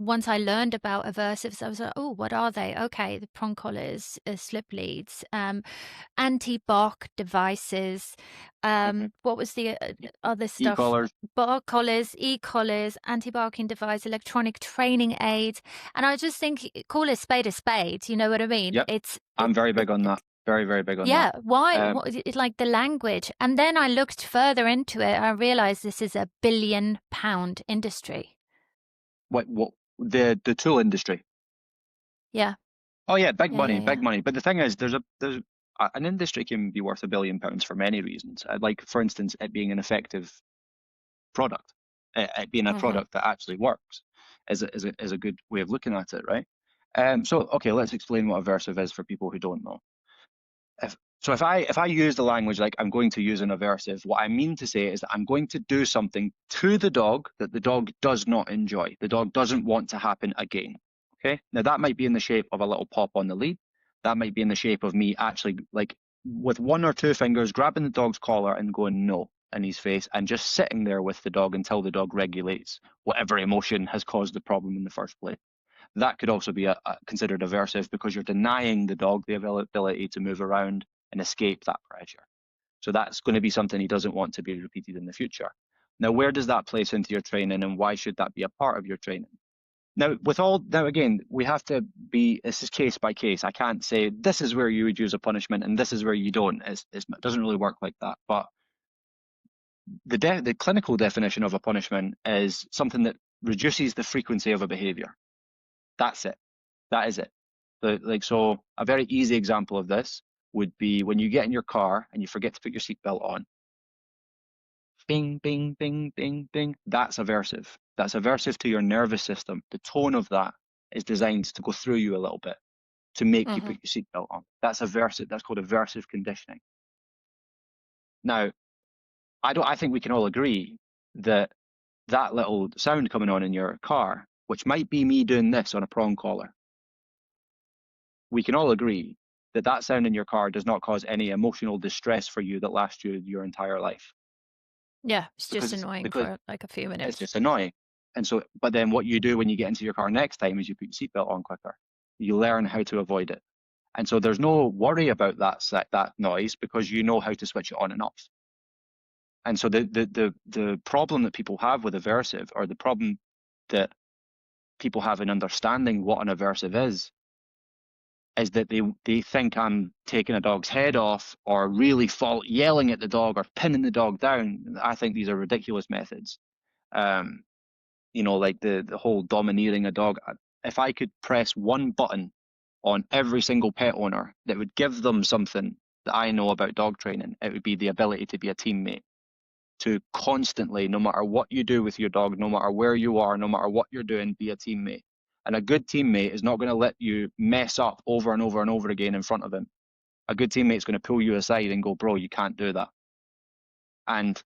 once I learned about aversives, I was like, oh, what are they? Okay, the prong collars, slip leads, anti-bark devices. What was the other stuff? E-collars. Bark collars, e-collars, anti-barking device, electronic training aids. And I just think, call a spade, you know what I mean? Yep. I'm very big on that. Very, very big on that. Yeah, why? Um, What is it like the language? And then I looked further into it. I realized this is £1 billion industry. what the tool industry. Yeah, Oh yeah, big yeah, money, yeah, big yeah. money. But the thing is, an industry can be worth £1 billion for many reasons. Like for instance, it being an effective product, it being a Hmm. product that actually works, is a good way of looking at it, right? So okay, let's explain what aversive is for people who don't know. If I use the language like I'm going to use an aversive, what I mean to say is that I'm going to do something to the dog that the dog does not enjoy. The dog doesn't want to happen again. Okay. Now that might be in the shape of a little pop on the lead. That might be in the shape of me actually like with one or two fingers grabbing the dog's collar and going no in his face and just sitting there with the dog until the dog regulates whatever emotion has caused the problem in the first place. That could also be considered aversive because you're denying the dog the ability to move around and escape that pressure. So that's going to be something he doesn't want to be repeated in the future. Now, where does that place into your training and why should that be a part of your training? Now again, we have to be, this is case by case. I can't say this is where you would use a punishment and this is where you don't. It doesn't really work like that. But the clinical definition of a punishment is something that reduces the frequency of a behavior. That's it. That is it. So a very easy example of this would be when you get in your car and you forget to put your seatbelt on. Bing, bing, bing, bing, bing. That's aversive. That's aversive to your nervous system. The tone of that is designed to go through you a little bit to make you Hmm. put your seatbelt on. That's aversive. That's called aversive conditioning. Now, I think we can all agree that that little sound coming on in your car, which might be me doing this on a prong collar, we can all agree that that sound in your car does not cause any emotional distress for you that lasts you your entire life Yeah, it's just because annoying because for like a few it's minutes. just annoying. And so, but then what you do when you get into your car next time is you put your seatbelt on quicker. You learn how to avoid it. And so there's no worry about that noise because you know how to switch it on and off. And so the problem that people have with aversive, or the problem that people have in understanding what an aversive is that they think I'm taking a dog's head off or really yelling at the dog or pinning the dog down. I think these are ridiculous methods. Um, like the whole domineering a dog. If I could press one button on every single pet owner that would give them something that I know about dog training, it would be the ability to be a teammate, to constantly, no matter what you do with your dog, no matter where you are, no matter what you're doing, be a teammate. And a good teammate is not going to let you mess up over and over and over again in front of him. A good teammate's going to pull you aside and go, bro, you can't do that. And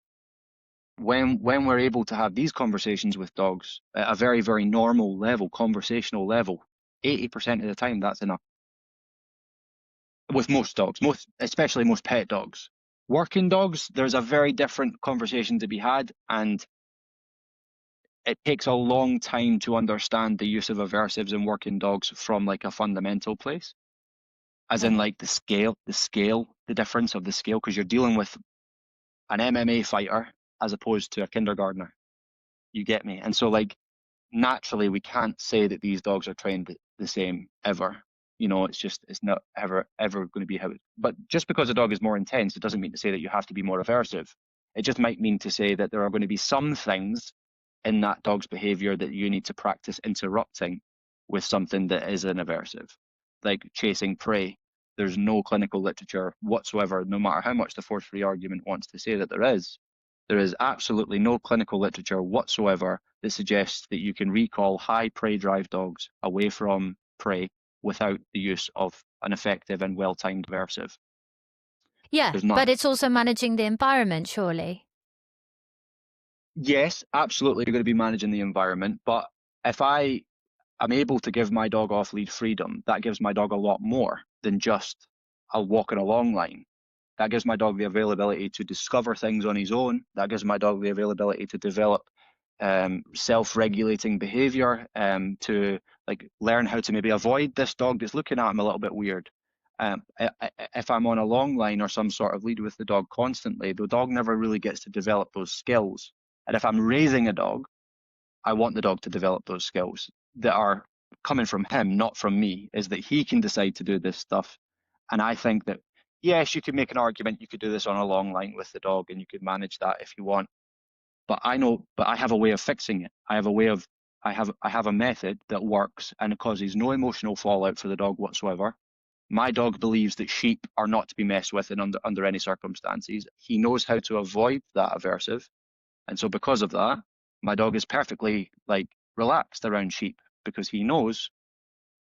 when we're able to have these conversations with dogs at a very, very normal level, conversational level, 80% of the time that's enough. With most dogs, especially most pet dogs. Working dogs, there's a very different conversation to be had, and it takes a long time to understand the use of aversives in working dogs from like a fundamental place, as in Hmm. like the difference of the scale, because you're dealing with an MMA fighter as opposed to a kindergartner. You get me? And so like naturally we can't say that these dogs are trained the same ever. It's not ever going to be how it, but just because a dog is more intense, it doesn't mean to say that you have to be more aversive. It just might mean to say that there are going to be some things in that dog's behavior that you need to practice interrupting with something that is an aversive, like chasing prey. There's no clinical literature whatsoever, no matter how much the force-free argument wants to say that there is absolutely no clinical literature whatsoever that suggests that you can recall high prey drive dogs away from prey without the use of an effective and well-timed aversive. Yeah, There's but none. it's also managing the environment, surely. Yes, absolutely, you're going to be managing the environment, but if I am able to give my dog off-lead freedom, that gives my dog a lot more than just a walking along line. That gives my dog the availability to discover things on his own. That gives my dog the availability to develop self-regulating behavior, to like learn how to maybe avoid this dog that's looking at him a little bit weird. If I'm on a long line or some sort of lead with the dog constantly, the dog never really gets to develop those skills. And if I'm raising a dog, I want the dog to develop those skills that are coming from him, not from me, is that he can decide to do this stuff. And I think that, yes, you could make an argument, you could do this on a long line with the dog and you could manage that if you want. But I have a way of fixing it. I have a method that works and it causes no emotional fallout for the dog whatsoever. My dog believes that sheep are not to be messed with under any circumstances. He knows how to avoid that aversive. And so because of that, my dog is perfectly like relaxed around sheep because he knows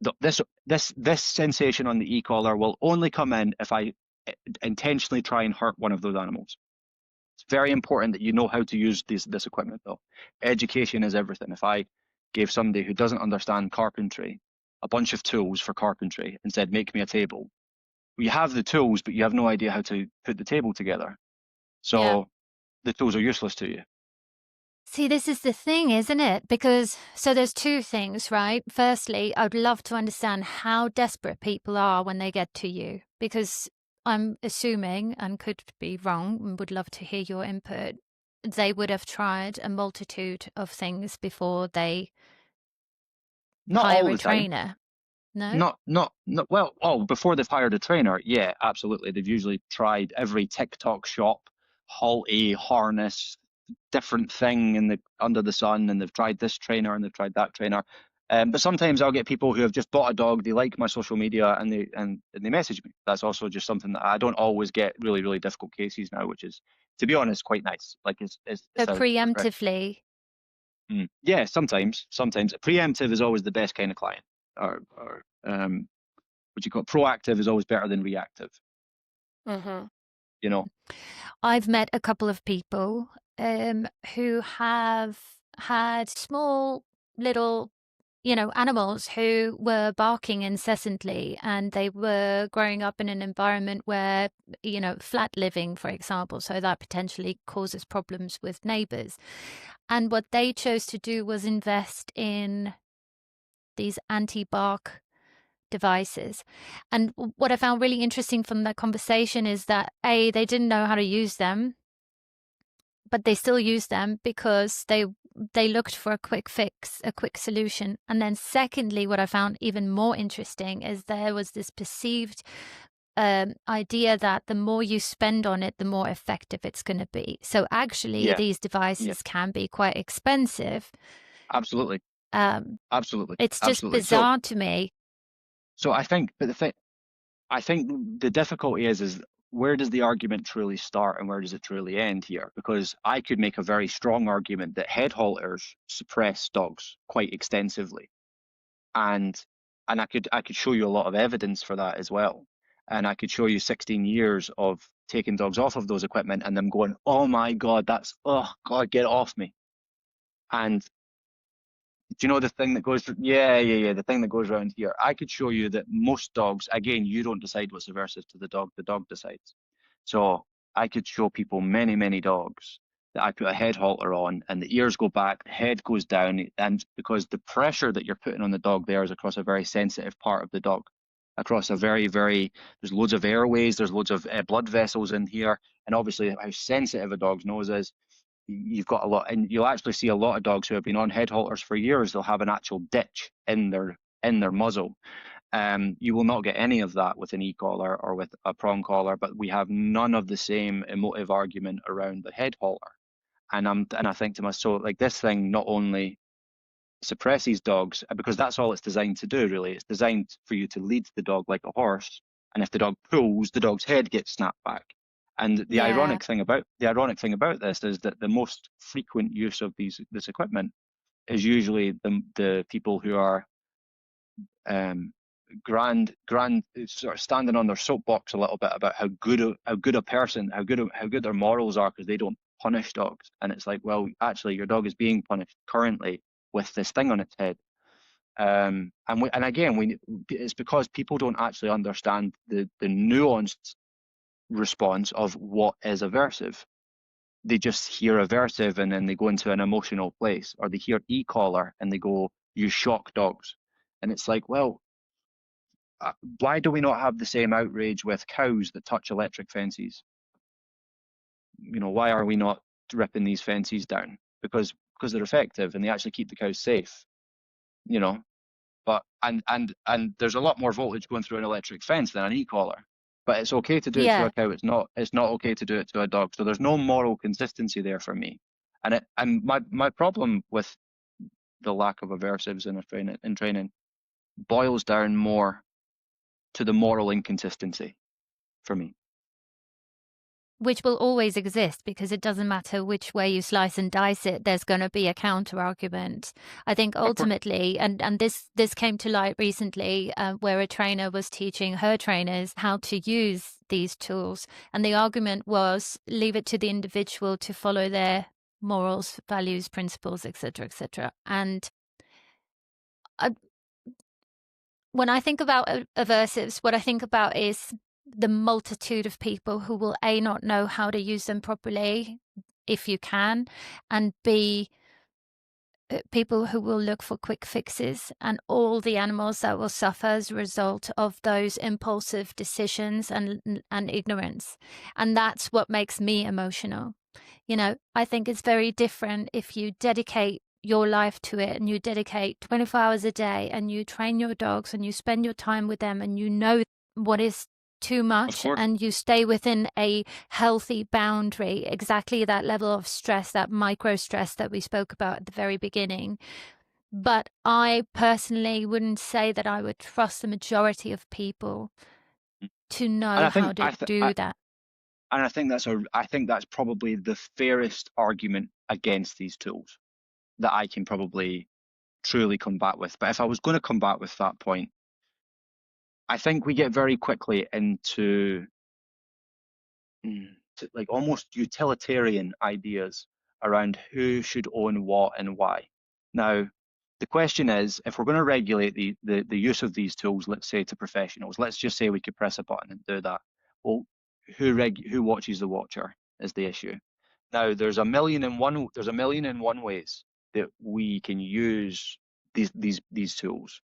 that this sensation on the e-collar will only come in if I intentionally try and hurt one of those animals. It's very important that you know how to use this equipment though. Education is everything. If I gave somebody who doesn't understand carpentry a bunch of tools for carpentry and said, make me a table, well, you have the tools, but you have no idea how to put the table together. So the tools are useless to you. See, this is the thing, isn't it? Because, so there's two things, right? Firstly, I'd love to understand how desperate people are when they get to you, because I'm assuming, and could be wrong, and would love to hear your input, they would have tried a multitude of things before they Not hire all a the time. trainer. No? Well, before they've hired a trainer, yeah, absolutely. They've usually tried every TikTok shop, halty, harness, different thing under the sun, and they've tried this trainer and they've tried that trainer. But sometimes I'll get people who have just bought a dog, they like my social media, and they message me. That's also just something that I don't always get really, really difficult cases now, which is, to be honest, quite nice. Like it's So a preemptively. Yeah, sometimes. Preemptive is always the best kind of client. Or what you call proactive is always better than reactive. You know. I've met a couple of people who have had small little, animals who were barking incessantly, and they were growing up in an environment where, flat living, for example, so that potentially causes problems with neighbors. And what they chose to do was invest in these anti-bark devices. And what I found really interesting from that conversation is that they didn't know how to use them, but they still used them because they looked for a quick fix, a quick solution. And then secondly, what I found even more interesting is there was this perceived idea that the more you spend on it, the more effective it's going to be. So actually, these devices can be quite expensive. Absolutely. Absolutely. It's just bizarre to me. So I think, I think the difficulty is where does the argument truly start and where does it truly end here? Because I could make a very strong argument that head halters suppress dogs quite extensively, and I could show you a lot of evidence for that as well. And I could show you 16 years of taking dogs off of those equipment and them going, oh my God, oh God, get it off me. And do you know the thing that goes? The thing that goes around here. I could show you that most dogs, again, you don't decide what's aversive to the dog decides. So I could show people many, many dogs that I put a head halter on and the ears go back, the head goes down, and because the pressure that you're putting on the dog there is across a very sensitive part of the dog, across a very, very, there's loads of airways, there's loads of blood vessels in here, and obviously how sensitive a dog's nose is. You've got a lot, and you'll actually see a lot of dogs who have been on head halters for years. They'll have an actual ditch in their muzzle. You will not get any of that with an e-collar or with a prong collar, but we have none of the same emotive argument around the head halter. And I think to myself, like, this thing not only suppresses dogs, because that's all it's designed to do, really. It's designed for you to lead the dog like a horse, and if the dog pulls, the dog's head gets snapped back. And the ironic thing about this is that the most frequent use of this equipment is usually the people who are grand sort of standing on their soapbox a little bit about how good a person, how good their morals are because they don't punish dogs. And it's like, well, actually, your dog is being punished currently with this thing on its head. And again, it's because people don't actually understand the nuanced response of what is aversive. they just hear aversive and then they go into an emotional place, or they hear e-collar and they go, you shock dogs. And it's like, well, why do we not have the same outrage with cows that touch electric fences? You know, why are we not ripping these fences down? Because they're effective and they actually keep the cows safe, you know. But and there's a lot more voltage going through an electric fence than an e-collar. But it's okay to do it to Yeah. a cow. It's not okay to do it to a dog. So there's no moral consistency there for me. And my problem with the lack of aversives in training boils down more to the moral inconsistency for me. Which will always exist, because it doesn't matter which way you slice and dice it, there's going to be a counter argument. I think ultimately, and this came to light recently, where a trainer was teaching her trainers how to use these tools, and the argument was, leave it to the individual to follow their morals, values, principles, etc., etc. And when I think about aversives, what I think about is the multitude of people who will A, not know how to use them properly, if you can, and B, people who will look for quick fixes, and all the animals that will suffer as a result of those impulsive decisions and ignorance. And that's what makes me emotional. You know, I think it's very different if you dedicate your life to it and you dedicate 24 hours a day and you train your dogs and you spend your time with them and you know what is too much and you stay within a healthy boundary, exactly that level of stress, that micro stress that we spoke about at the very beginning. But I personally wouldn't say that I would trust the majority of people to know how to do that. And I think that's probably the fairest argument against these tools that I can probably truly combat with. But if I was going to combat with that point, I think we get very quickly into like almost utilitarian ideas around who should own what and why. Now, the question is, if we're going to regulate the use of these tools, let's say to professionals, let's just say we could press a button and do that. Well, who watches the watcher is the issue. Now, there's a million and one ways that we can use these tools.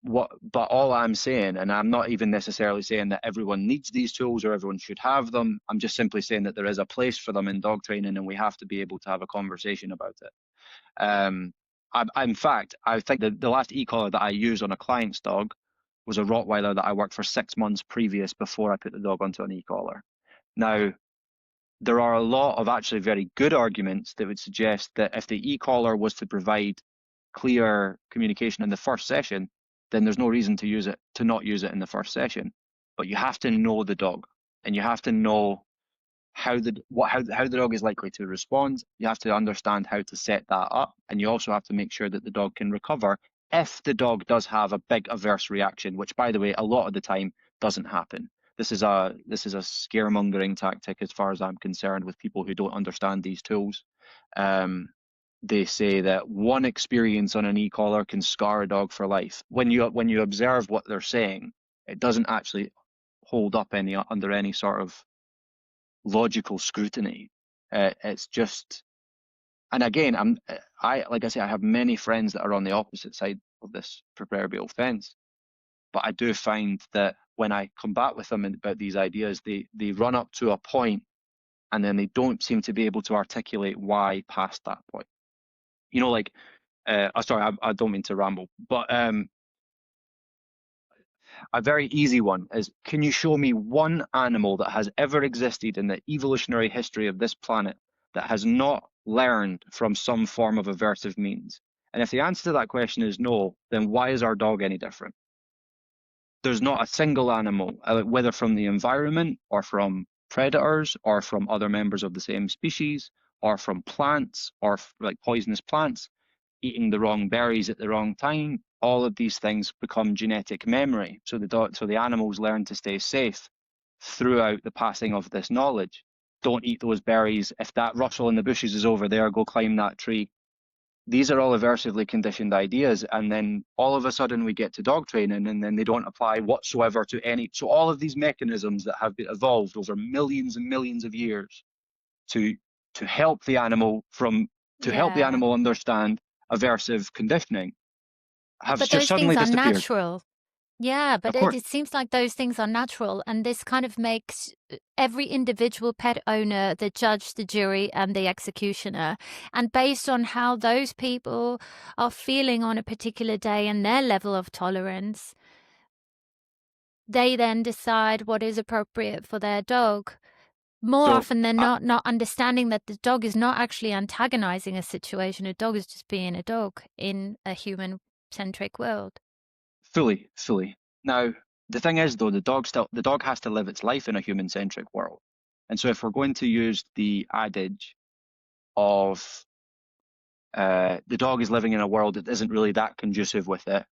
But all I'm saying, and I'm not even necessarily saying that everyone needs these tools or everyone should have them. I'm just simply saying that there is a place for them in dog training, and we have to be able to have a conversation about it. In fact, I think the last e-collar that I used on a client's dog was a Rottweiler that I worked for 6 months previous before I put the dog onto an e-collar. Now, there are a lot of actually very good arguments that would suggest that if the e-collar was to provide clear communication in the first session, then there's no reason to not use it in the first session. But you have to know the dog, and you have to know how the dog is likely to respond. You have to understand how to set that up, and you also have to make sure that the dog can recover if the dog does have a big adverse reaction, which, by the way, a lot of the time doesn't happen. This is a scaremongering tactic as far as I'm concerned with people who don't understand these tools. They say that one experience on an e-collar can scar a dog for life. When you observe what they're saying, it doesn't actually hold up under any sort of logical scrutiny. It's just, and again, like I say, I have many friends that are on the opposite side of this proverbial fence. But I do find that when I combat with them about these ideas, they run up to a point, and then they don't seem to be able to articulate why past that point. You know, like, sorry, I don't mean to ramble, but a very easy one is, can you show me one animal that has ever existed in the evolutionary history of this planet that has not learned from some form of aversive means? And if the answer to that question is no, then why is our dog any different? There's not a single animal, whether from the environment or from predators or from other members of the same species or from plants or like poisonous plants, eating the wrong berries at the wrong time. All of these things become genetic memory. So the animals learn to stay safe throughout the passing of this knowledge. Don't eat those berries. If that rustle in the bushes is over there, go climb that tree. These are all aversively conditioned ideas, and then all of a sudden we get to dog training, and then they don't apply whatsoever to any. So all of these mechanisms that have been evolved over millions and millions of years to help the animal Yeah. understand aversive conditioning have But just those suddenly things are disappeared. natural. Yeah, Of but course. it seems like those things are natural, and this kind of makes every individual pet owner the judge, the jury, and the executioner. And based on how those people are feeling on a particular day and their level of tolerance, they then decide what is appropriate for their dog. More So often than not understanding that the dog is not actually antagonizing a situation. A dog is just being a dog in a human-centric world. fully. Now, the thing is though, the dog has to live its life in a human-centric world. And so if we're going to use the adage of the dog is living in a world that isn't really that conducive with it,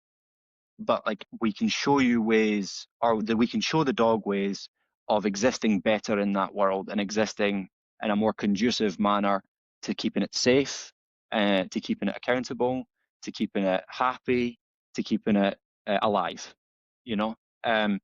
but like we can show you ways, or that we can show the dog ways of existing better in that world and existing in a more conducive manner to keeping it safe, to keeping it accountable, to keeping it happy, to keeping it alive. You know, um,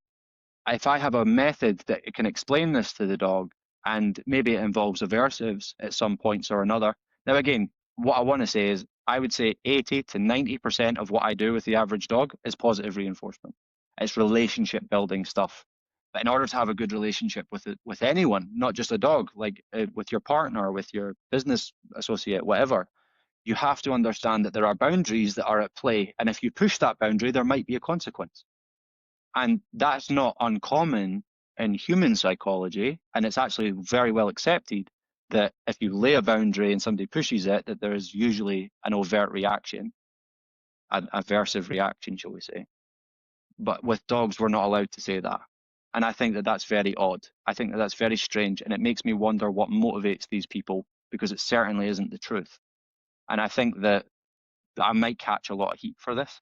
if I have a method that can explain this to the dog, and maybe it involves aversives at some points or another. Now, again, what I want to say is I would say 80 to 90% of what I do with the average dog is positive reinforcement. It's relationship building stuff. But in order to have a good relationship with anyone, not just a dog, like with your partner, with your business associate, whatever, you have to understand that there are boundaries that are at play. And if you push that boundary, there might be a consequence. And that's not uncommon in human psychology. And it's actually very well accepted that if you lay a boundary and somebody pushes it, that there is usually an overt reaction, an aversive reaction, shall we say. But with dogs, we're not allowed to say that. And I think that that's very odd. I think that that's very strange. And it makes me wonder what motivates these people, because it certainly isn't the truth. And I think that I might catch a lot of heat for this,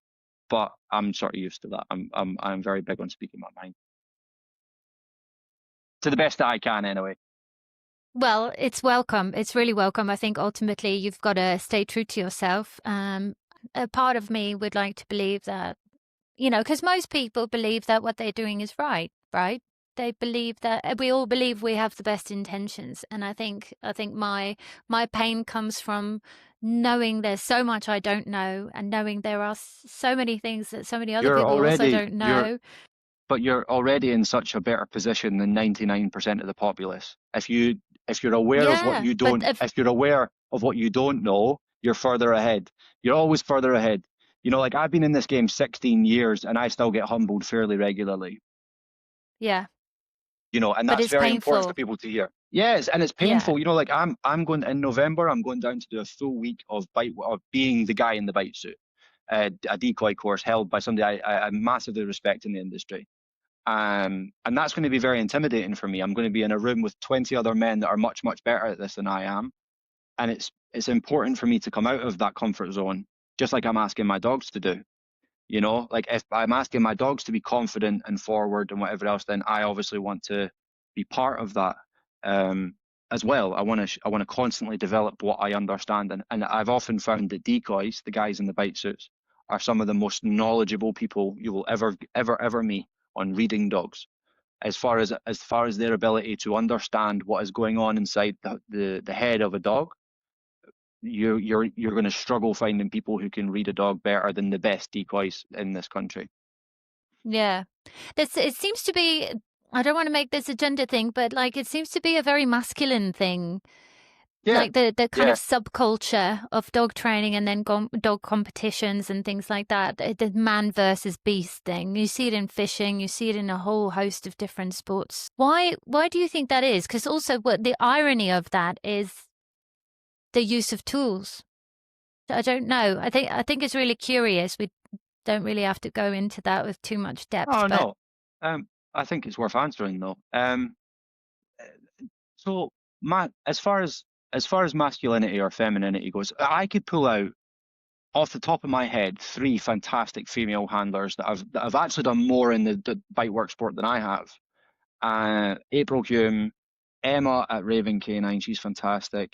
but I'm sort of used to that. I'm very big on speaking my mind to the best that I can, anyway. Well, it's welcome. It's really welcome. I think ultimately you've got to stay true to yourself. A part of me would like to believe that, because most people believe that what they're doing is right, right? They believe that we all believe we have the best intentions, and I think my pain comes from knowing there's so much I don't know, and knowing there are so many things that so many other You're people also already don't you're know. but you're already in such a better position than 99% of the populace. If you're aware of what Yeah, you but don't if you're aware of what you don't know, you're further ahead. You're always further ahead. You know, like I've been in this game 16 years and I still get humbled fairly regularly. yeah, You know, and but that's it's very important for painful. people to hear. Yes, and it's Yeah. painful. You know, like I'm going in November, I'm going down to do a full week of being the guy in the bite suit. A decoy course held by somebody I massively respect in the industry. And that's going to be very intimidating for me. I'm going to be in a room with 20 other men that are much, much better at this than I am. And it's important for me to come out of that comfort zone, just like I'm asking my dogs to do. You know, like if I'm asking my dogs to be confident and forward and whatever else, then I obviously want to be part of that um, as well. I want to constantly develop what I understand, and I've often found that decoys, the guys in the bite suits, are some of the most knowledgeable people you will ever meet on reading dogs. As far as their ability to understand what is going on inside the head of a dog, you're going to struggle finding people who can read a dog better than the best decoys in this country. Yeah. It seems to be, I don't want to make this a gender thing, but like it seems to be a very masculine thing. Yeah, Like the kind of yeah. subculture of dog training and then dog competitions and things like that. The man versus beast thing. You see it in fishing, you see it in a whole host of different sports. Why do you think that is? Because also what the irony of that is the use of tools. I don't know. I think it's really curious. We don't really have to go into that with too much depth, Oh but no. I think it's worth answering though. So as far as masculinity or femininity goes, I could pull out off the top of my head three fantastic female handlers that have actually done more in the bite work sport than I have. April Hume, Emma at Raven Canine, she's fantastic.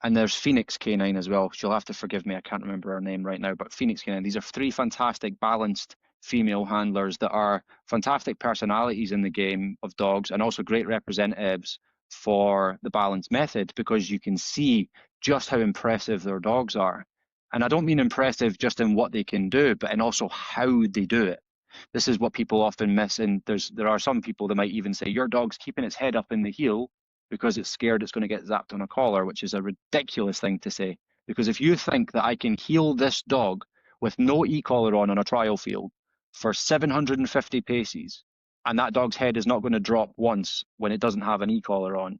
And there's Phoenix Canine as well. She'll have to forgive me, I can't remember her name right now, but Phoenix Canine. These are three fantastic, balanced female handlers that are fantastic personalities in the game of dogs and also great representatives for the balanced method, because you can see just how impressive their dogs are. And I don't mean impressive just in what they can do, but in also how they do it. This is what people often miss, and there are some people that might even say your dog's keeping its head up in the heel because it's scared it's going to get zapped on a collar, which is a ridiculous thing to say. Because if you think that I can heel this dog with no e-collar on a trial field for 750 paces, and that dog's head is not going to drop once when it doesn't have an e-collar on,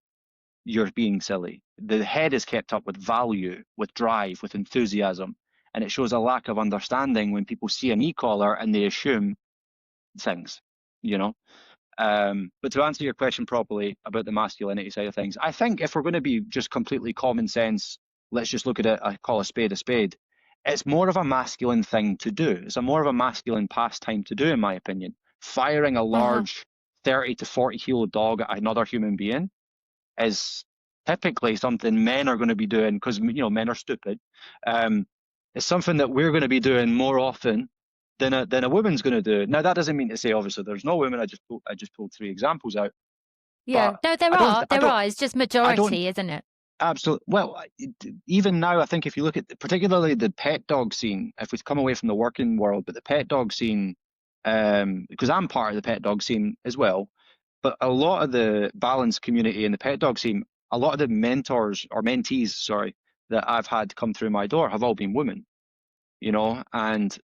you're being silly. The head is kept up with value, with drive, with enthusiasm, and it shows a lack of understanding when people see an e-collar and they assume things, you know. But to answer your question properly about the masculinity side of things, I think if we're going to be just completely common sense, let's just look at it, I call a spade a spade. It's more of a masculine thing to do. It's a more of a masculine pastime to do, in my opinion. Firing a large 30 to 40 kilo dog at another human being is typically something men are going to be doing, because, you know, men are stupid. It's something that we're going to be doing more often than a woman's going to do. Now, that doesn't mean to say, obviously, there's no women. I just pulled 3 examples out. Yeah, but no, there are. It's just majority, isn't it? Absolutely. Well, even now, I think if you look at particularly the pet dog scene, if we come away from the working world, but the pet dog scene, because I'm part of the pet dog scene as well, but a lot of the balanced community in the pet dog scene, a lot of the mentors or mentees, sorry, that I've had come through my door have all been women, you know, and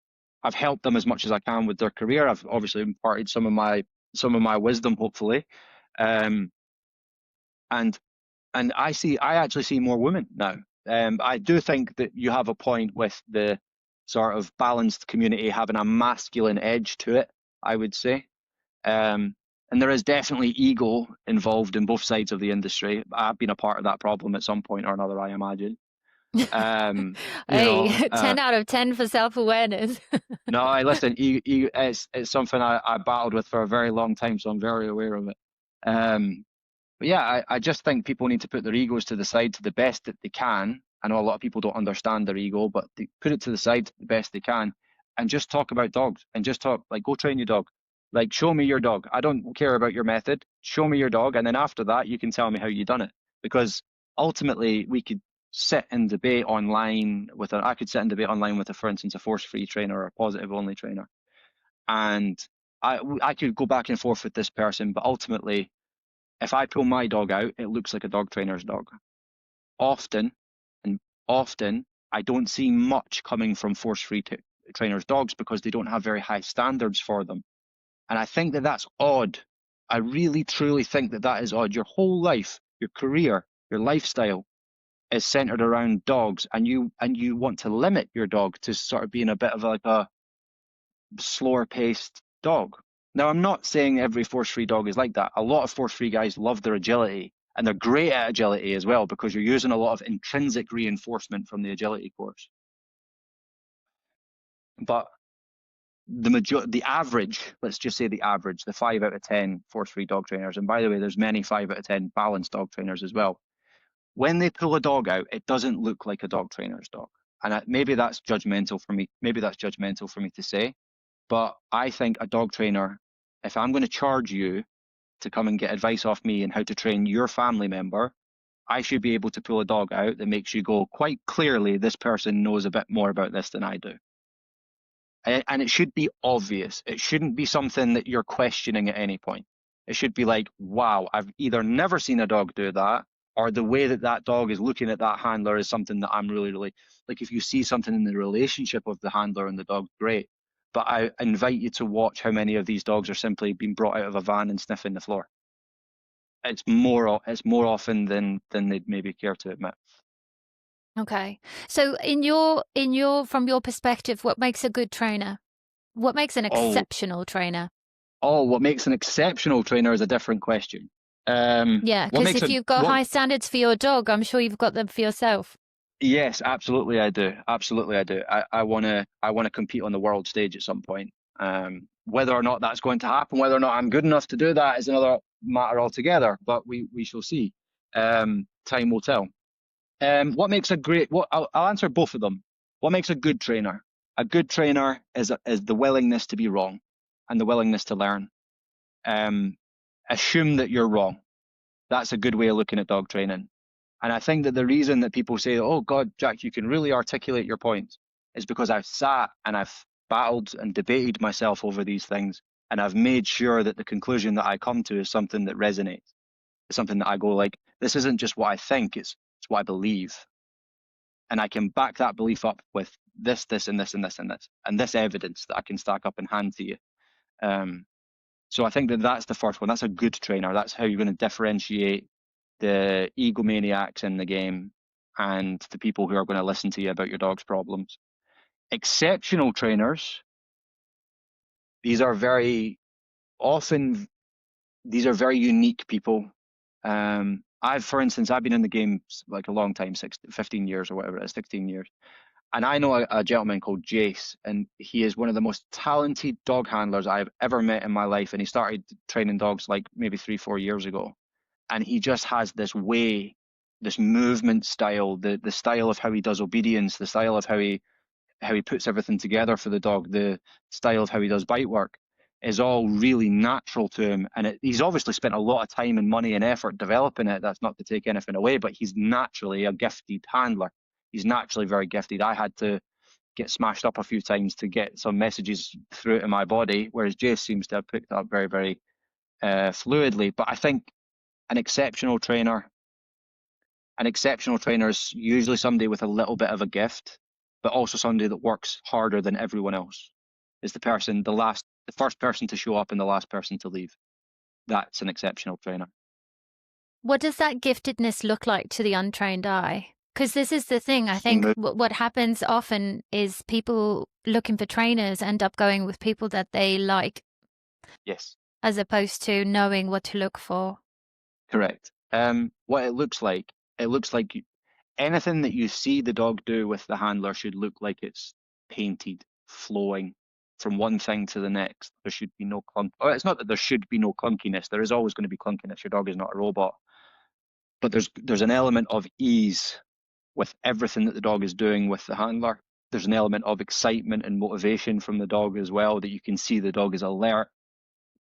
I've helped them as much as I can with their career. I've obviously imparted some of my wisdom, hopefully, and I actually see more women now. I do think that you have a point with the sort of balanced community having a masculine edge to it, I would say. And there is definitely ego involved in both sides of the industry. I've been a part of that problem at some point or another, I imagine. Hey, 10 out of 10 for self-awareness. No, listen, it's something I battled with for a very long time, so I'm very aware of it. But yeah, I just think people need to put their egos to the side to the best that they can. I know a lot of people don't understand their ego, but they put it to the side the best they can, and just talk about dogs, and just talk, like, go train your dog. Like, show me your dog. I don't care about your method. Show me your dog, and then after that, you can tell me how you done it. Because ultimately, we could sit and debate online I could sit and debate online with, for instance, a force-free trainer or a positive-only trainer, and I could go back and forth with this person, but ultimately, if I pull my dog out, it looks like a dog trainer's dog. Often, I don't see much coming from force-free trainers' dogs because they don't have very high standards for them. And I think that that's odd. I really, truly think that that is odd. Your whole life, your career, your lifestyle is centered around dogs, and you want to limit your dog to sort of being a bit of like a slower-paced dog. Now, I'm not saying every force-free dog is like that. A lot of force-free guys love their agility, and they're great at agility as well because you're using a lot of intrinsic reinforcement from the agility course. But the average, let's just say the average, the 5 out of 10 force-free dog trainers, and by the way, there's many 5 out of 10 balanced dog trainers as well. When they pull a dog out, it doesn't look like a dog trainer's dog. And maybe that's judgmental for me. Maybe that's judgmental for me to say. But I think a dog trainer, if I'm going to charge you to come and get advice off me on how to train your family member, I should be able to pull a dog out that makes you go, quite clearly, this person knows a bit more about this than I do. And it should be obvious. It shouldn't be something that you're questioning at any point. It should be like, wow, I've either never seen a dog do that, or the way that that dog is looking at that handler is something that I'm really, really, like, if you see something in the relationship of the handler and the dog, great. But I invite you to watch how many of these dogs are simply being brought out of a van and sniffing the floor. It's more often than they'd maybe care to admit. Okay. So from your perspective, what makes a good trainer? What makes an exceptional trainer? What makes an exceptional trainer is a different question. Yeah, because if you've got high standards for your dog, I'm sure you've got them for yourself. Yes, absolutely I do. Absolutely I do. I wanna compete on the world stage at some point. Whether or not that's going to happen, whether or not I'm good enough to do that is another matter altogether, but we shall see. Time will tell. What makes a great, I'll answer both of them. What makes a good trainer? A good trainer is the willingness to be wrong and the willingness to learn. Assume that you're wrong. that's a good way of looking at dog training. And I think that the reason that people say, oh God, Jack, you can really articulate your points, is because I've sat and I've battled and debated myself over these things. And I've made sure that the conclusion that I come to is something that resonates. It's something that I go like, this isn't just what I think, it's what I believe. And I can back that belief up with this, this, and this, and this, and this, and this evidence that I can stack up and hand to you. So I think that that's the first one. That's a good trainer. That's how you're going to differentiate the egomaniacs in the game and the people who are going to listen to you about your dog's problems. Exceptional trainers, these are very unique people. For instance, I've been in the game like a long time, 15 years or whatever it is, 16 years. And I know a gentleman called Jace, and he is one of the most talented dog handlers I've ever met in my life. And he started training dogs like maybe 3-4 years ago. And he just has this way, this movement style, the style of how he does obedience, the style of how he puts everything together for the dog, the style of how he does bite work is all really natural to him. And he's obviously spent a lot of time and money and effort developing it. That's not to take anything away, but he's naturally a gifted handler. He's naturally very gifted. I had to get smashed up a few times to get some messages through to my body, whereas Jace seems to have picked up very, very fluidly. But I think an exceptional trainer is usually somebody with a little bit of a gift, but also somebody that works harder than everyone else. Is the first person to show up and the last person to leave. That's an exceptional trainer. What does that giftedness look like to the untrained eye? Because this is the thing, I think what happens often is people looking for trainers end up going with people that they like. Yes. As opposed to knowing what to look for. Correct. What it looks like anything that you see the dog do with the handler should look like it's painted, flowing from one thing to the next. There should be no clunk. Oh, it's not that there should be no clunkiness. There is always going to be clunkiness. Your dog is not a robot. But there's an element of ease with everything that the dog is doing with the handler. There's an element of excitement and motivation from the dog as well, that you can see the dog is alert,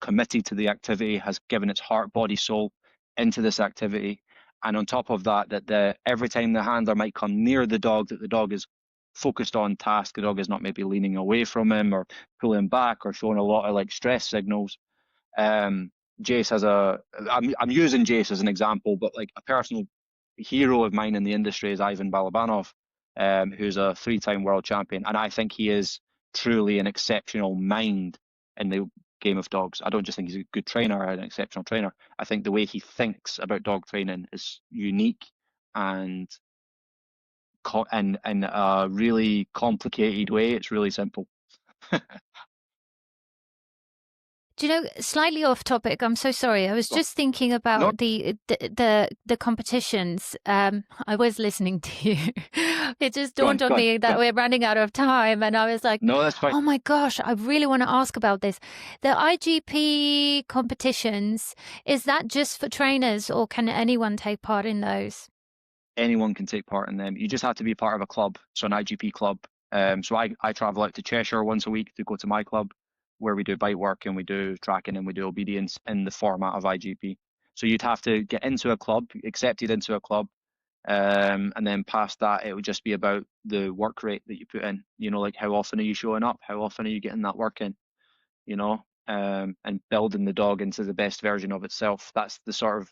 committed to the activity, has given its heart, body, soul into this activity. And on top of that, every time the handler might come near the dog, that the dog is focused on task. The dog is not maybe leaning away from him or pulling back or showing a lot of like stress signals. Jace has I'm using Jace as an example, but like a personal hero of mine in the industry is Ivan Balabanov, who's a 3-time world champion. And I think he is truly an exceptional mind in the game of dogs. I don't just think he's a good trainer or an exceptional trainer. I think the way he thinks about dog training is unique and in a really complicated way. It's really simple. Do you know, slightly off topic, I'm so sorry. I was just thinking about the competitions. I was listening to you. It just dawned on me that we're running out of time. And I was like, no, that's fine. Oh my gosh, I really want to ask about this. The IGP competitions, is that just for trainers or can anyone take part in those? Anyone can take part in them. You just have to be part of a club, so an IGP club. So I travel out to Cheshire once a week to go to my club, where we do bite work and we do tracking and we do obedience in the format of IGP. So you'd have to get into a club, accepted into a club, and then past that, it would just be about the work rate that you put in. You know, like how often are you showing up? How often are you getting that work in? You know, and building the dog into the best version of itself. That's the sort of,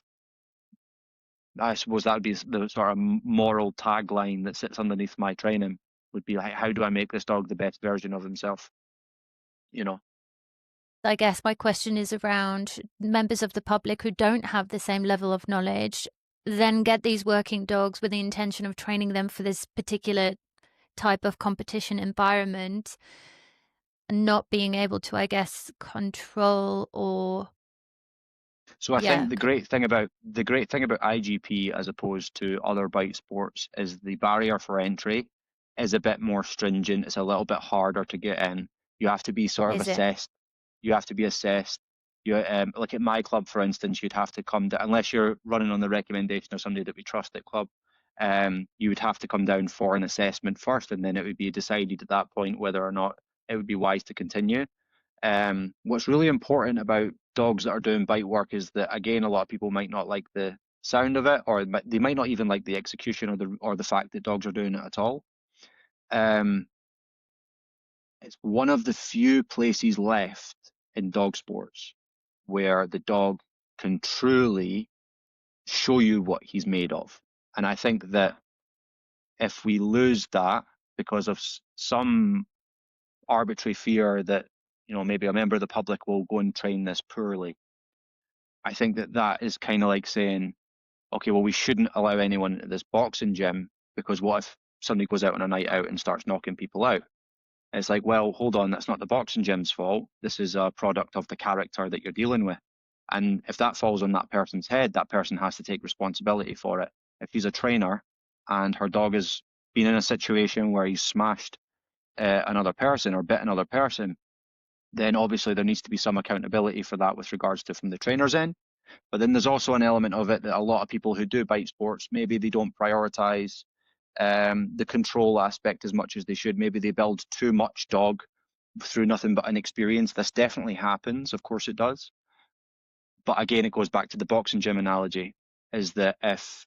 I suppose that would be the sort of moral tagline that sits underneath my training, would be like, how do I make this dog the best version of himself? You know. I guess my question is around members of the public who don't have the same level of knowledge, then get these working dogs with the intention of training them for this particular type of competition environment, and not being able to, I guess, control or. So I think the great thing about IGP as opposed to other bite sports is the barrier for entry is a bit more stringent. It's a little bit harder to get in. You have to be sort of assessed. You have to be assessed. You like at my club, for instance, you'd have to come down, unless you're running on the recommendation of somebody that we trust at club. You would have to come down for an assessment first, and then it would be decided at that point whether or not it would be wise to continue. What's really important about dogs that are doing bite work is that, again, a lot of people might not like the sound of it, or they might not even like the execution or the fact that dogs are doing it at all. It's one of the few places left in dog sports where the dog can truly show you what he's made of. And I think that if we lose that because of some arbitrary fear that, maybe a member of the public will go and train this poorly, I think that is kind of like saying, okay, well, we shouldn't allow anyone at this boxing gym because what if somebody goes out on a night out and starts knocking people out? And it's like, well, hold on, that's not the boxing gym's fault. This is a product of the character that you're dealing with. And if that falls on that person's head, that person has to take responsibility for it. If she's a trainer and her dog has been in a situation where he's smashed another person or bit another person, then obviously there needs to be some accountability for that with regards to from the trainer's end. But then there's also an element of it that a lot of people who do bite sports, maybe they don't prioritize the control aspect as much as they should. Maybe they build too much dog through nothing but inexperience. This definitely happens, of course it does. But again, it goes back to the boxing gym analogy, is that if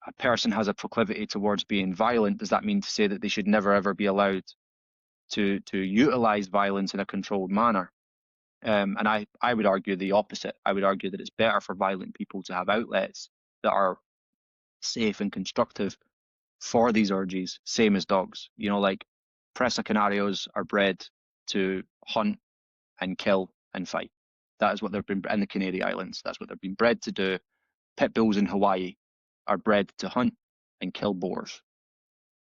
a person has a proclivity towards being violent, does that mean to say that they should never ever be allowed to utilize violence in a controlled manner? And I would argue the opposite. I would argue that it's better for violent people to have outlets that are safe and constructive for these urges, same as dogs. Like Presa Canarios are bred to hunt and kill and fight. That is what they've been in the Canary Islands. That's what they've been bred to do. Pit bulls in Hawaii are bred to hunt and kill boars.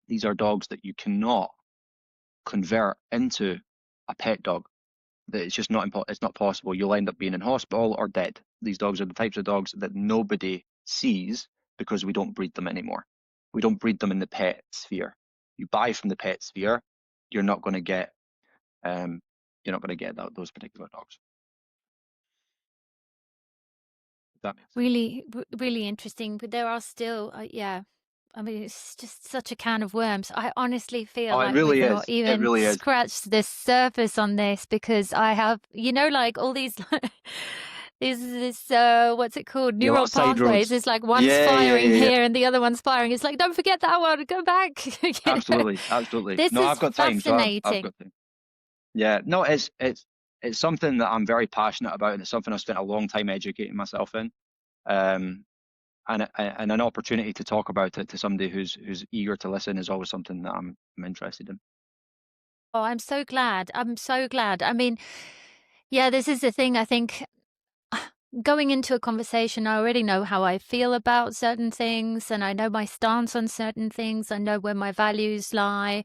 These are dogs that you cannot convert into a pet dog. It's just it's not possible. You'll end up being in hospital or dead. These dogs are the types of dogs that nobody sees because we don't breed them anymore. We don't breed them in the pet sphere. You buy from the pet sphere, you're not going to get those particular dogs. That makes sense. Really, really interesting. But there are still, yeah. I mean, it's just such a can of worms. I honestly feel it like really we've is. not It even really is. scratched the surface on this because I have, like all these, what's it called? Yeah, Neural side pathways. roads. It's like one's Yeah. firing here and the other one's firing. It's like, don't forget that one. Go back. Absolutely. This No, is I've got time, so I've fascinating. got time. Yeah, no, it's something that I'm very passionate about, and it's something I've spent a long time educating myself in. And an opportunity to talk about it to somebody who's eager to listen is always something that I'm interested in. Oh, I'm so glad. I'm so glad. I mean, yeah, this is the thing. I think going into a conversation, I already know how I feel about certain things and I know my stance on certain things. I know where my values lie.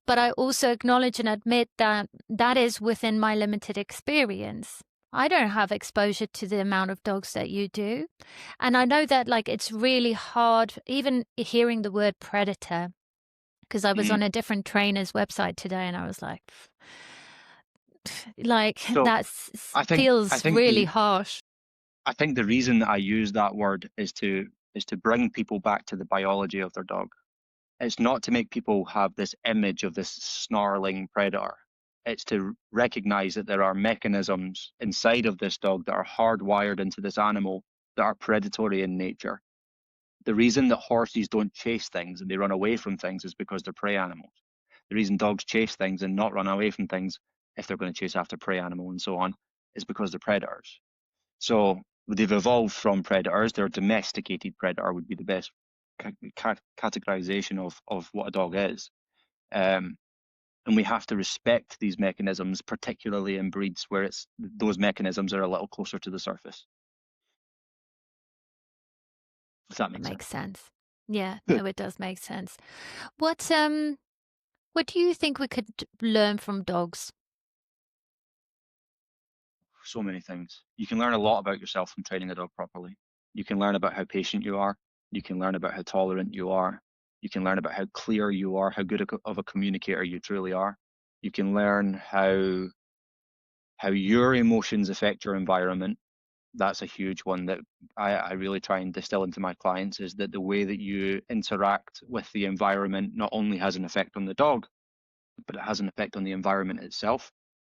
But I also acknowledge and admit that that is within my limited experience. I don't have exposure to the amount of dogs that you do. And I know that it's really hard, even hearing the word predator, because I was on a different trainer's website today and I was like So that I feels think really harsh. I think the reason that I use that word is to bring people back to the biology of their dog. It's not to make people have this image of this snarling predator. It's to recognize that there are mechanisms inside of this dog that are hardwired into this animal that are predatory in nature. The reason that horses don't chase things and they run away from things is because they're prey animals. The reason dogs chase things and not run away from things, if they're going to chase after prey animal and so on, is because they're predators. So they've evolved from predators. They're domesticated predator would be the best categorization of what a dog is. And we have to respect these mechanisms, particularly in breeds where those mechanisms are a little closer to the surface. If that Makes sense. sense. Yeah, no, it does make sense. What do you think we could learn from dogs? So many things. You can learn a lot about yourself from training a dog properly. You can learn about how patient you are. You can learn about how tolerant you are. You can learn about how clear you are, how good of a communicator you truly are. You can learn how your emotions affect your environment. That's a huge one that I really try and distill into my clients, is that the way that you interact with the environment not only has an effect on the dog, but it has an effect on the environment itself.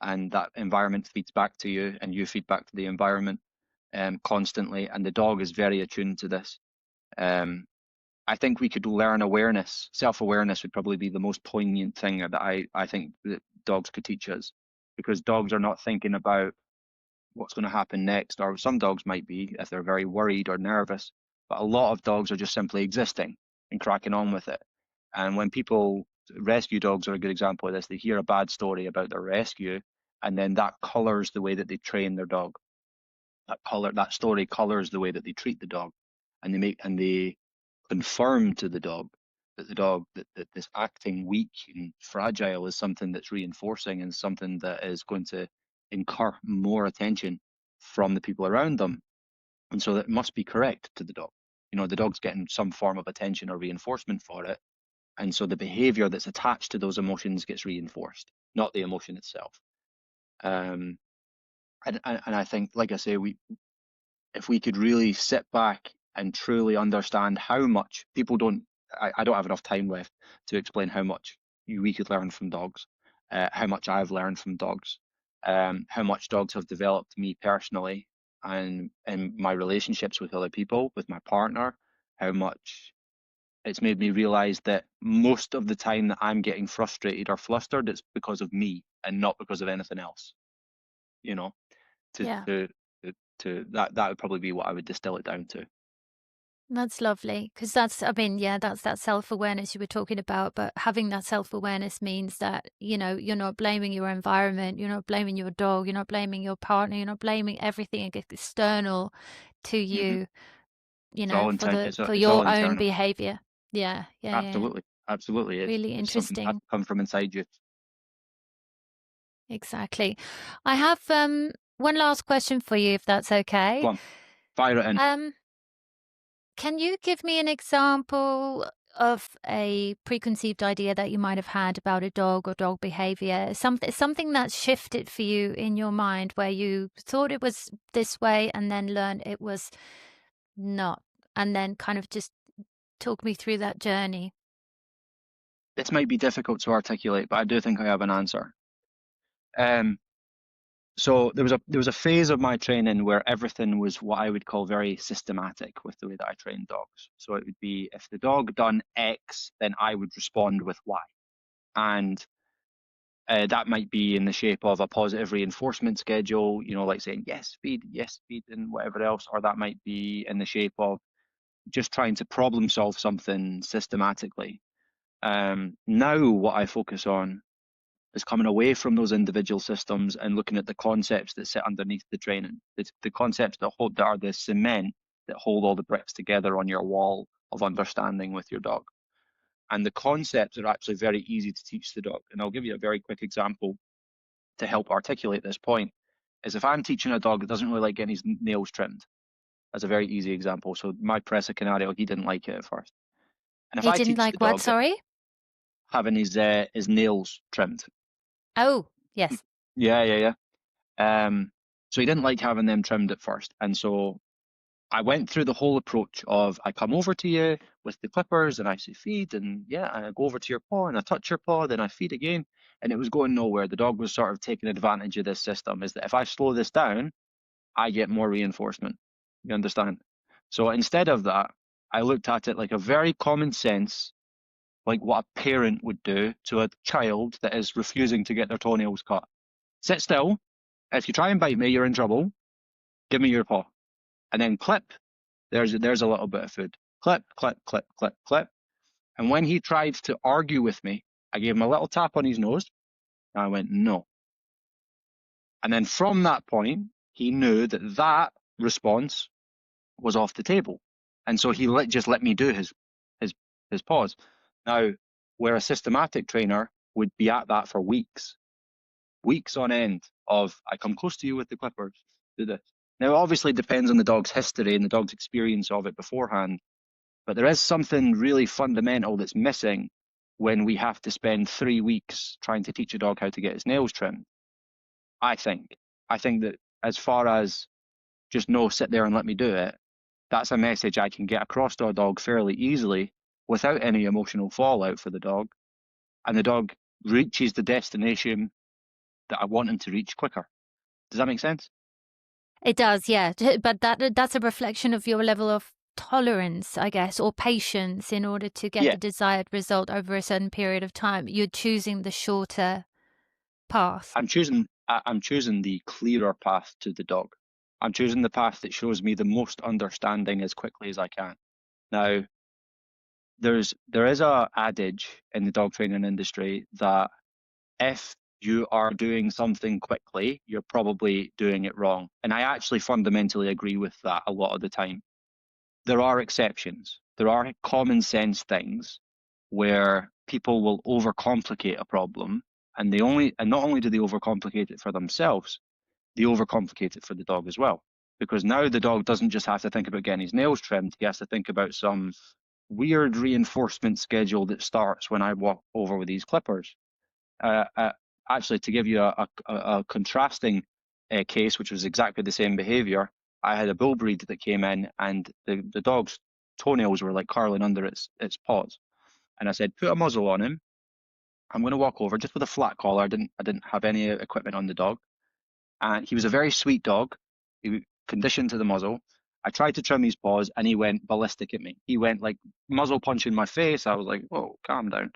And that environment feeds back to you and you feed back to the environment constantly. And the dog is very attuned to this. I think we could learn awareness. Self-awareness would probably be the most poignant thing that I think that dogs could teach us, because dogs are not thinking about what's going to happen next, or some dogs might be if they're very worried or nervous, but a lot of dogs are just simply existing and cracking on with it. And when people, rescue dogs are a good example of this, they hear a bad story about their rescue, and then that colors the way that they train their dog. That story colors the way that they treat the dog, and they confirm to the dog that this acting weak and fragile is something that's reinforcing and something that is going to incur more attention from the people around them. And so that must be correct to the dog. The dog's getting some form of attention or reinforcement for it. And so the behavior that's attached to those emotions gets reinforced, not the emotion itself. And I think, like I say, if we could really sit back and truly understand how much I don't have enough time left to explain how much we could learn from dogs, how much I've learned from dogs, how much dogs have developed me personally and in my relationships with other people, with my partner, how much it's made me realize that most of the time that I'm getting frustrated or flustered, it's because of me and not because of anything else. Yeah. That would probably be what I would distill it down to. That's lovely, because that's that self-awareness you were talking about, but having that self-awareness means that, you're not blaming your environment, you're not blaming your dog, you're not blaming your partner, you're not blaming everything external to Mm-hmm. you, It's all for it's all your own internal. behavior. Yeah, yeah, yeah. Absolutely. Really It's something that has interesting. to come from inside you. Exactly. I have one last question for you, if that's okay. Go on, fire it in. Can you give me an example of a preconceived idea that you might have had about a dog or dog behavior? Something that shifted for you in your mind, where you thought it was this way and then learned it was not, and then kind of just talk me through that journey. This might be difficult to articulate, but I do think I have an answer. So there was a phase of my training where everything was what I would call very systematic with the way that I train dogs. So it would be, if the dog done X, then I would respond with Y. And that might be in the shape of a positive reinforcement schedule, like saying yes, feed, and whatever else, or that might be in the shape of just trying to problem solve something systematically. Now what I focus on is coming away from those individual systems and looking at the concepts that sit underneath the training. The concepts that are the cement that hold all the bricks together on your wall of understanding with your dog. And the concepts are actually very easy to teach the dog. And I'll give you a very quick example to help articulate this point. Is if I'm teaching a dog that doesn't really like getting his nails trimmed, that's a very easy example. So my Presa Canario, he didn't like it at first. And if He I didn't teach the like what? dog that Sorry. having his nails trimmed, Oh, yes. yeah. So he didn't like having them trimmed at first. And so I went through the whole approach of, I come over to you with the clippers and I say feed, and yeah, I go over to your paw and I touch your paw, then I feed again. And it was going nowhere. The dog was sort of taking advantage of this system, is that if I slow this down, I get more reinforcement. You understand? So instead of that, I looked at it like a very common sense, like what a parent would do to a child that is refusing to get their toenails cut. Sit still. If you try and bite me, you're in trouble. Give me your paw. And then clip. There's a little bit of food. Clip, clip, clip, clip, clip. And when he tried to argue with me, I gave him a little tap on his nose. And I went, no. And then from that point, he knew that that response was off the table. And so he just let me do his pause. Now, where a systematic trainer would be at that for weeks on end of, I come close to you with the clippers, do this. Now, obviously, it depends on the dog's history and the dog's experience of it beforehand, but there is something really fundamental that's missing when we have to spend 3 weeks trying to teach a dog how to get his nails trimmed. I think that as far as just no, sit there and let me do it, that's a message I can get across to a dog fairly easily without any emotional fallout for the dog, and the dog reaches the destination that I want him to reach quicker. Does that make sense? It does, yeah. But that's a reflection of your level of tolerance, I guess, or patience in order to get the desired result over a certain period of time. You're choosing the shorter path. I'm choosing the clearer path to the dog. I'm choosing the path that shows me the most understanding as quickly as I can. Now, there is a adage in the dog training industry that if you are doing something quickly, you're probably doing it wrong. And I actually fundamentally agree with that a lot of the time. There are exceptions. There are common sense things where people will overcomplicate a problem, and not only do they overcomplicate it for themselves, they overcomplicate it for the dog as well. Because now the dog doesn't just have to think about getting his nails trimmed, he has to think about some weird reinforcement schedule that starts when I walk over with these clippers. Actually, to give you a contrasting case, which was exactly the same behavior, I had a bull breed that came in, and the dog's toenails were like curling under its paws. And I said, put a muzzle on him. I'm going to walk over just with a flat collar. I didn't have any equipment on the dog. And he was a very sweet dog. He was conditioned to the muzzle. I tried to trim his paws, and he went ballistic at me. He went like muzzle punching my face. I was like, whoa, calm down.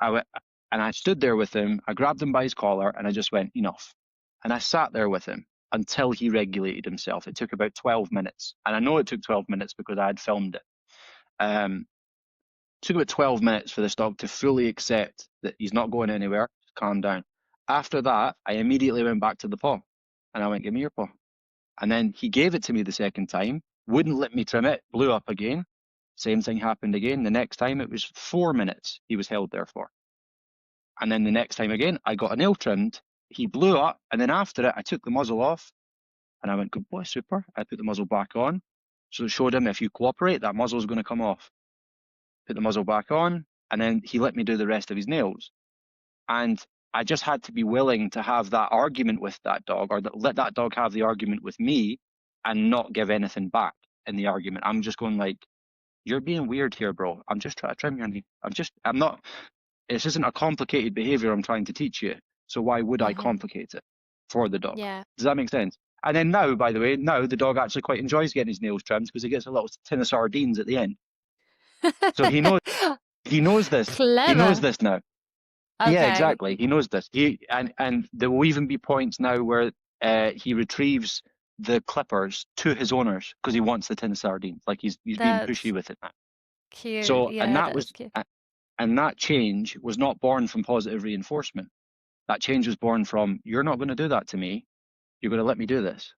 And I stood there with him. I grabbed him by his collar, and I just went, enough. And I sat there with him until he regulated himself. It took about 12 minutes. And I know it took 12 minutes because I had filmed it. It took about 12 minutes for this dog to fully accept that he's not going anywhere. Just calm down. After that, I immediately went back to the paw. And I went, give me your paw. And then he gave it to me the second time, wouldn't let me trim it, blew up again. Same thing happened again. The next time it was 4 minutes he was held there for. And then the next time again, I got a nail trimmed. He blew up. And then after it, I took the muzzle off. And I went, good boy, super. I put the muzzle back on. So it showed him, if you cooperate, that muzzle is going to come off. Put the muzzle back on. And then he let me do the rest of his nails. And I just had to be willing to have that argument with that dog, or let that dog have the argument with me, and not give anything back in the argument. I'm just going like, you're being weird here, bro. I'm just trying to trim your knee. I'm not, this isn't a complicated behavior I'm trying to teach you. So why would I complicate it for the dog? Yeah. Does that make sense? And then now, by the way, now the dog actually quite enjoys getting his nails trimmed because he gets a little tin of sardines at the end. So he knows this. Clever. He knows this now. Okay. Yeah, exactly. He knows this. And there will even be points now where he retrieves the clippers to his owners because he wants the tin of sardines. Like he's being pushy with it now. Cute. So yeah, and that was cute. and that change was not born from positive reinforcement. That change was born from, you're not going to do that to me. You're going to let me do this.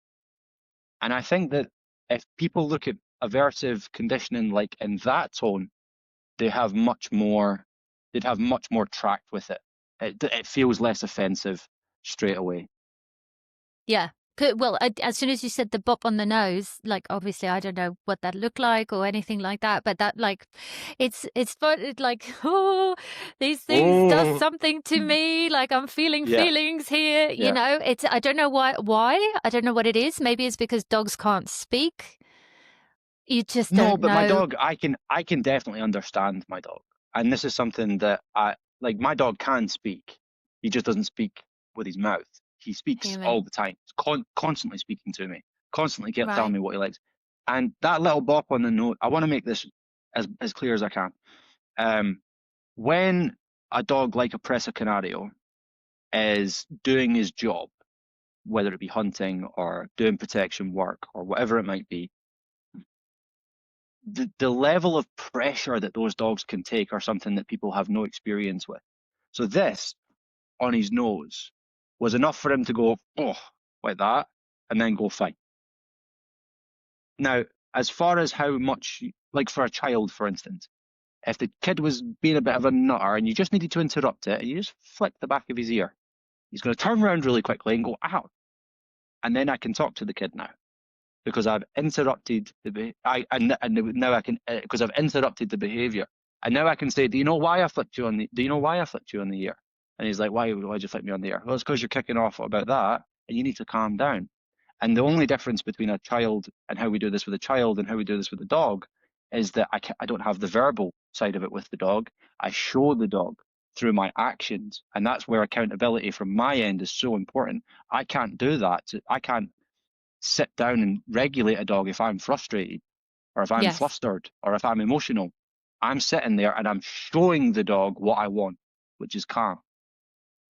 And I think that if people look at aversive conditioning like in that tone, they'd have much more tract with it. It feels less offensive straight away. Yeah. Well, as soon as you said the bop on the nose, like obviously I don't know what that looked like or anything like that, but that like, it's like, oh, these things does something to me. Like I'm feeling feelings here. You know, I don't know why. I don't know what it is. Maybe it's because dogs can't speak. You just don't know. No, but my dog, I can definitely understand my dog, and this is something that like. My dog can speak. He just doesn't speak with his mouth. He speaks all the time. He's constantly speaking to me, constantly telling me what he likes. And that little bop on the nose, I want to make this as clear as I can. When a dog like a Presa Canario is doing his job, whether it be hunting or doing protection work or whatever it might be, the level of pressure that those dogs can take are something that people have no experience with. So this on his nose was enough for him to go, oh, like that, and then go fine. Now, as far as how much, like for a child, for instance, if the kid was being a bit of a nutter and you just needed to interrupt it, and you just flick the back of his ear, he's going to turn around really quickly and go, ow. And then I can talk to the kid now because I've interrupted now I can, because I've interrupted the behavior. And now I can say, do you know why I flicked you on the ear? And he's like, why'd you flick me on the ear? Well, it's because you're kicking off about that and you need to calm down. And the only difference between a child and how we do this with a child and how we do this with a dog is that I don't have the verbal side of it with the dog. I show the dog through my actions. And that's where accountability from my end is so important. I can't do that. I can't sit down and regulate a dog if I'm frustrated. or if I'm Yes. flustered, or if I'm emotional, I'm sitting there and I'm showing the dog what I want, which is calm.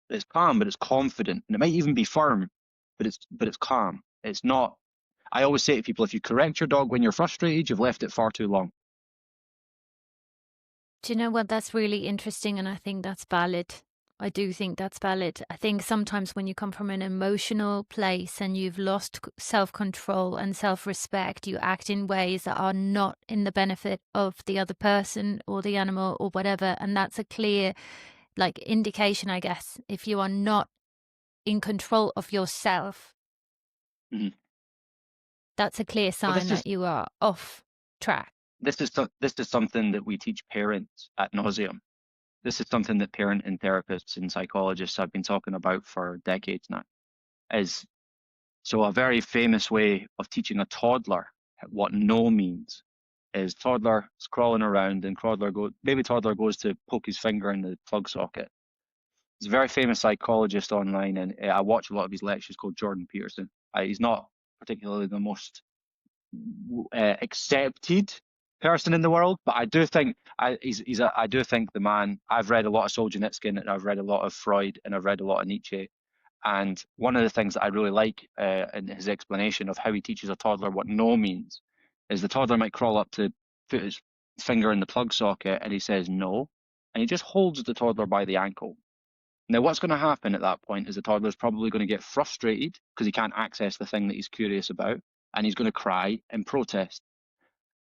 It's calm, but it's confident, and it might even be firm, but it's calm. It's not. I always say to people, if you correct your dog when you're frustrated, you've left it far too long. Do you know what? That's really interesting, and I think that's valid. I do think that's valid. I think sometimes when you come from an emotional place and you've lost self-control and self-respect, you act in ways that are not in the benefit of the other person or the animal or whatever. And that's a clear, like, indication, I guess, if you are not in control of yourself. Mm-hmm. That's a clear sign that you are off track. This is something that we teach parents ad nauseum. This is something that parent and therapists and psychologists have been talking about for decades now. So a very famous way of teaching a toddler what no means is toddler is crawling around and baby toddler goes to poke his finger in the plug socket. He's a very famous psychologist online, and I watch a lot of his lectures, called Jordan Peterson. He's not particularly the most accepted person in the world, but I do think I do think the man. I've read a lot of Solzhenitsyn, and I've read a lot of Freud, and I've read a lot of Nietzsche. And one of the things that I really like in his explanation of how he teaches a toddler what no means is the toddler might crawl up to put his finger in the plug socket, and he says no, and he just holds the toddler by the ankle. Now, what's going to happen at that point is the toddler's probably going to get frustrated because he can't access the thing that he's curious about, and he's going to cry and protest.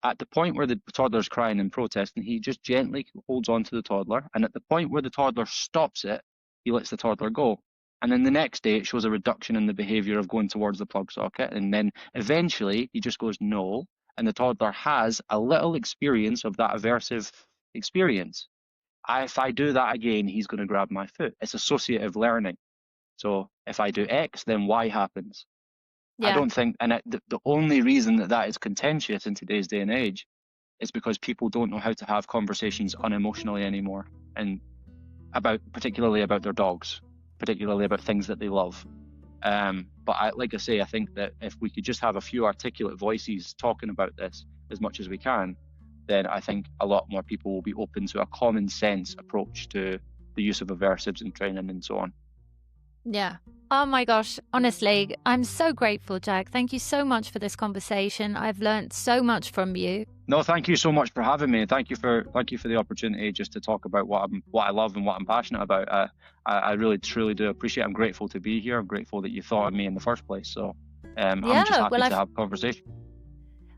At the point where the toddler's crying and protesting, he just gently holds on to the toddler, and at the point where the toddler stops it, he lets the toddler go. And then the next day, it shows a reduction in the behavior of going towards the plug socket, and then eventually he just goes no, and the toddler has a little experience of that aversive experience. If I do that again, he's going to grab my foot. It's associative learning. So if I do X, then Y happens. Yeah. I don't think, and the only reason that is contentious in today's day and age is because people don't know how to have conversations unemotionally anymore, and particularly about their dogs, particularly about things that they love. But like I say, I think that if we could just have a few articulate voices talking about this as much as we can, then I think a lot more people will be open to a common sense approach to the use of aversives in training and so on. Yeah. Oh my gosh. Honestly, I'm so grateful, Jack. Thank you so much for this conversation. I've learned so much from you. No, thank you so much for having me. Thank you for the opportunity just to talk about what I love and what I'm passionate about. I really truly do appreciate it. I'm grateful to be here. I'm grateful that you thought of me in the first place. So I'm just happy to have a conversation.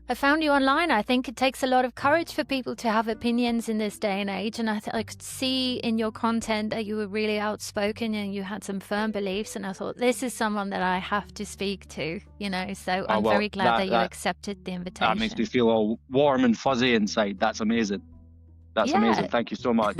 I found you online. I think it takes a lot of courage for people to have opinions in this day and age. And I could see in your content that you were really outspoken and you had some firm beliefs. And I thought, this is someone that I have to speak to, So I'm very glad that you accepted the invitation. That makes me feel all warm and fuzzy inside. That's amazing. That's amazing. Thank you so much.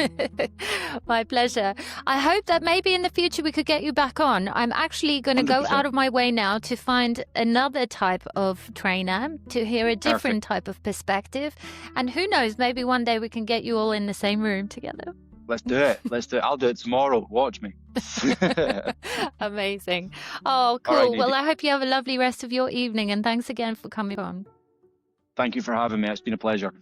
My pleasure. I hope that maybe in the future we could get you back on. I'm actually going to go out of my way now to find another type of trainer to hear a different type of perspective. And who knows, maybe one day we can get you all in the same room together. Let's do it. I'll do it tomorrow. Watch me. Amazing. Oh, cool. Right, well, I hope you have a lovely rest of your evening. And thanks again for coming on. Thank you for having me. It's been a pleasure.